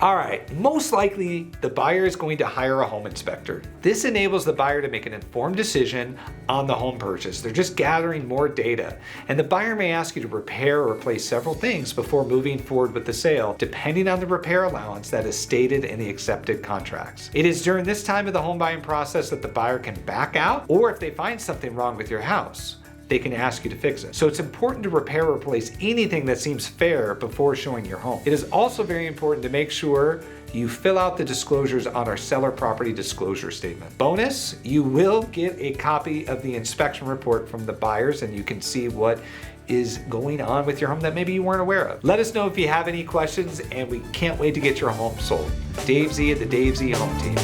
All right, most likely the buyer is going to hire a home inspector. This enables the buyer to make an informed decision on the home purchase. They're just gathering more data. And the buyer may ask you to repair or replace several things before moving forward with the sale, depending on the repair allowance that is stated in the accepted contracts. It is during this time of the home buying process that the buyer can back out, or if they find something wrong with your house, they can ask you to fix it. So it's important to repair or replace anything that seems fair before showing your home. It is also very important to make sure you fill out the disclosures on our seller property disclosure statement. Bonus, you will get a copy of the inspection report from the buyers, and you can see what is going on with your home that maybe you weren't aware of. Let us know if you have any questions, and we can't wait to get your home sold. Dave Z at the Dave Z Home Team.